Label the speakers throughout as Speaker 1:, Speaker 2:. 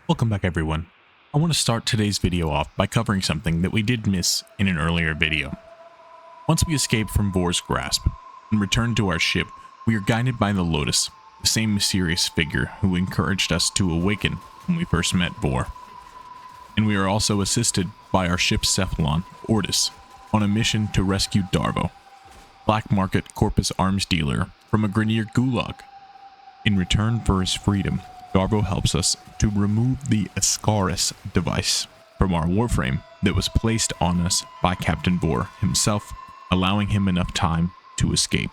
Speaker 1: Welcome back everyone. I want to start today's video off by covering something that we did miss in an earlier video. Once we escape from Vor's grasp and return to our ship, we are guided by the Lotus, the same mysterious figure who encouraged us to awaken when we first met Vor. And we are also assisted by our ship's Cephalon, Ortis, on a mission to rescue Darvo, black market corpus arms dealer from a Grineer gulag. In return for his freedom, Darvo helps us to remove the Ascaris device from our warframe that was placed on us by Captain Vor himself, allowing him enough time to escape.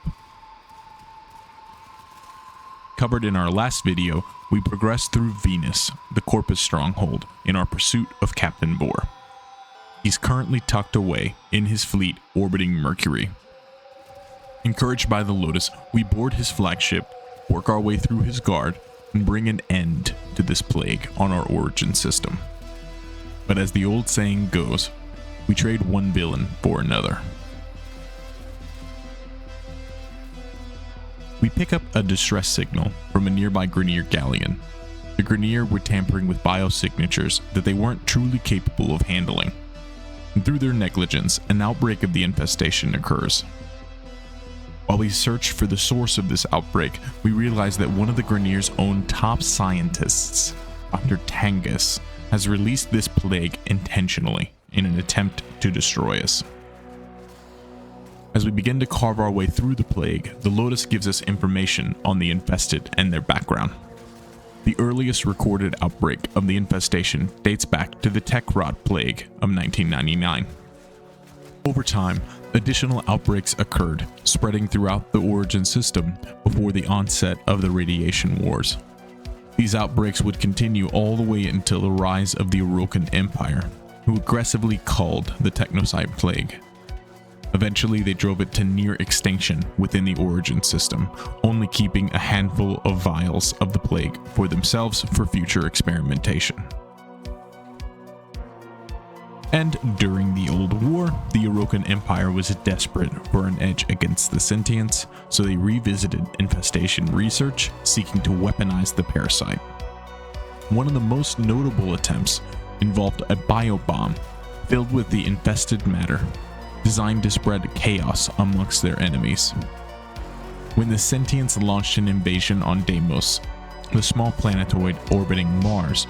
Speaker 1: Covered in our last video, we progressed through Venus, the Corpus stronghold, in our pursuit of Captain Vor. He's currently tucked away in his fleet orbiting Mercury. Encouraged by the Lotus, we board his flagship, work our way through his guard, and bring an end to this plague on our origin system. But as the old saying goes, we trade one villain for another. We pick up a distress signal from a nearby Grineer galleon. The Grineer were tampering with biosignatures that they weren't truly capable of handling. And through their negligence, an outbreak of the infestation occurs. While we search for the source of this outbreak, we realize that one of the Grineer's own top scientists, Dr. Tangus, has released this plague intentionally in an attempt to destroy us. As we begin to carve our way through the plague, the Lotus gives us information on the Infested and their background. The earliest recorded outbreak of the infestation dates back to the Tech Rot Plague of 1999. Over time, additional outbreaks occurred, spreading throughout the origin system before the onset of the radiation wars. These outbreaks would continue all the way until the rise of the Orokin Empire, who aggressively culled the Technocyte Plague. Eventually, they drove it to near extinction within the origin system, only keeping a handful of vials of the plague for themselves for future experimentation. And during the Old War, the Orokin Empire was desperate for an edge against the sentients, so they revisited infestation research, seeking to weaponize the parasite. One of the most notable attempts involved a biobomb filled with the infested matter, designed to spread chaos amongst their enemies. When the sentients launched an invasion on Deimos, the small planetoid orbiting Mars,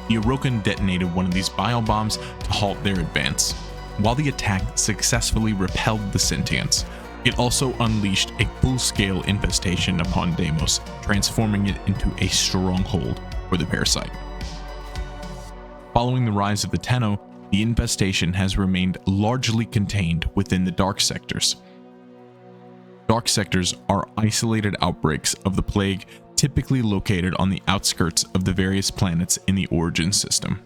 Speaker 1: the Orokin detonated one of these biobombs to halt their advance. While the attack successfully repelled the sentients, it also unleashed a full-scale infestation upon Deimos, transforming it into a stronghold for the parasite. Following the rise of the Tenno, the infestation has remained largely contained within the dark sectors. Dark sectors are isolated outbreaks of the plague, typically located on the outskirts of the various planets in the origin system.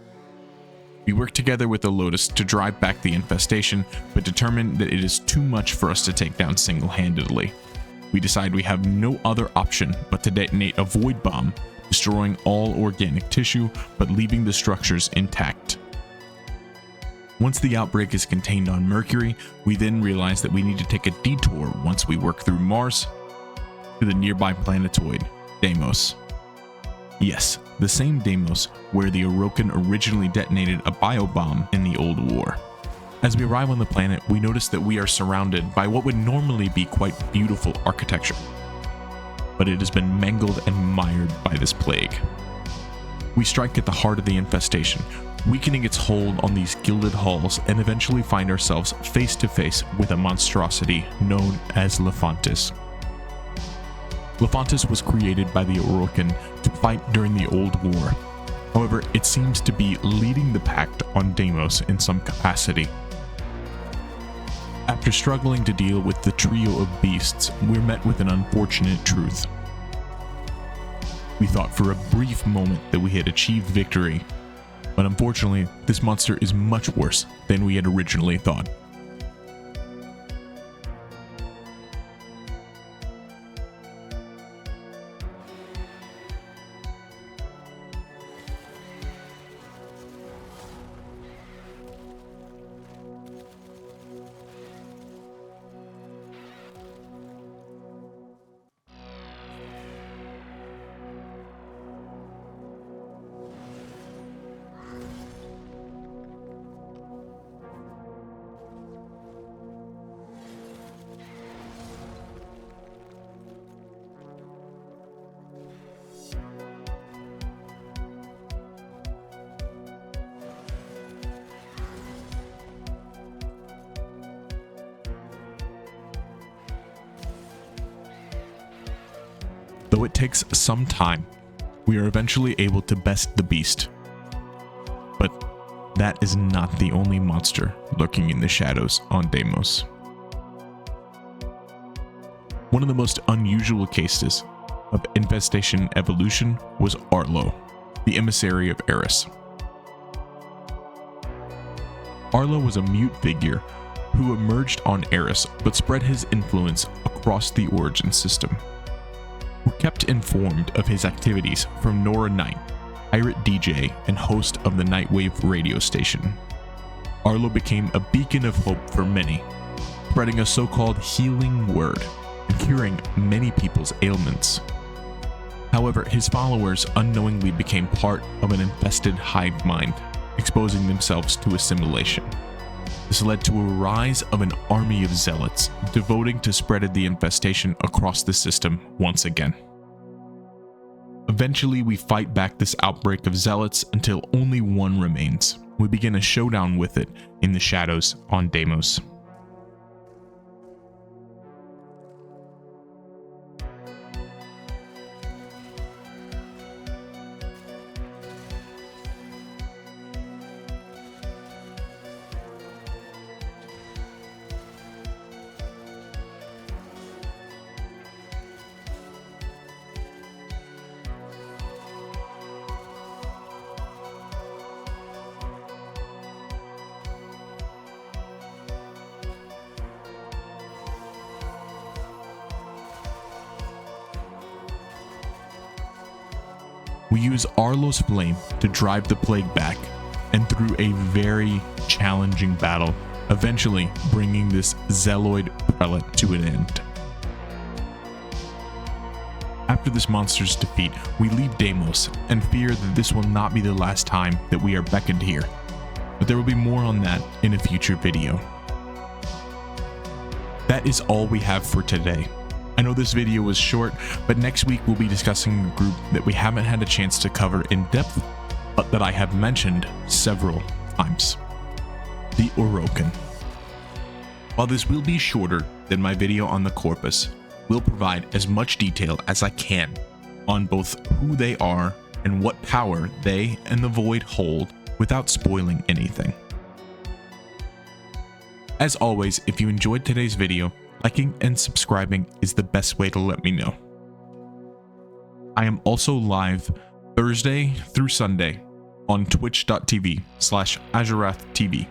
Speaker 1: We work together with the Lotus to drive back the infestation, but determine that it is too much for us to take down single-handedly. We decide we have no other option but to detonate a void bomb, destroying all organic tissue but leaving the structures intact. Once the outbreak is contained on Mercury, we then realize that we need to take a detour once we work through Mars to the nearby planetoid, Deimos. Yes, the same Deimos where the Orokin originally detonated a biobomb in the Old War. As we arrive on the planet, we notice that we are surrounded by what would normally be quite beautiful architecture, but it has been mangled and mired by this plague. We strike at the heart of the infestation, weakening its hold on these gilded halls, and eventually find ourselves face to face with a monstrosity known as Lephantis. Lephantis was created by the Orokin to fight during the Old War. However, it seems to be leading the pact on Deimos in some capacity. After struggling to deal with the trio of beasts, we're met with an unfortunate truth. We thought for a brief moment that we had achieved victory, but unfortunately, this monster is much worse than we had originally thought. Though it takes some time, we are eventually able to best the beast. But that is not the only monster lurking in the shadows on Deimos. One of the most unusual cases of infestation evolution was Arlo, the emissary of Eris. Arlo was a mute figure who emerged on Eris but spread his influence across the origin system. We're kept informed of his activities from Nora Knight, pirate DJ and host of the Nightwave radio station. Arlo became a beacon of hope for many, spreading a so-called healing word and curing many people's ailments. However, his followers unknowingly became part of an infested hive mind, exposing themselves to assimilation. This led to a rise of an army of zealots devoting to spreading the infestation across the system once again. Eventually, we fight back this outbreak of zealots until only one remains. We begin a showdown with it in the shadows on Deimos. We use Arlo's flame to drive the plague back, and through a very challenging battle, eventually bringing this Zealoid prelate to an end. After this monster's defeat, we leave Deimos and fear that this will not be the last time that we are beckoned here, but there will be more on that in a future video. That is all we have for today. I know this video was short, but next week we'll be discussing a group that we haven't had a chance to cover in depth, but that I have mentioned several times. The Orokin. While this will be shorter than my video on the Corpus, we'll provide as much detail as I can on both who they are and what power they and the Void hold without spoiling anything. As always, if you enjoyed today's video, liking and subscribing is the best way to let me know. I am also live Thursday through Sunday on twitch.tv/AzurathTV.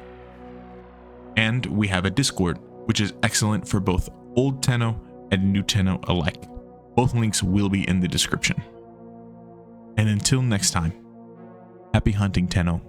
Speaker 1: And we have a Discord, which is excellent for both old Tenno and new Tenno alike. Both links will be in the description. And until next time, happy hunting, Tenno.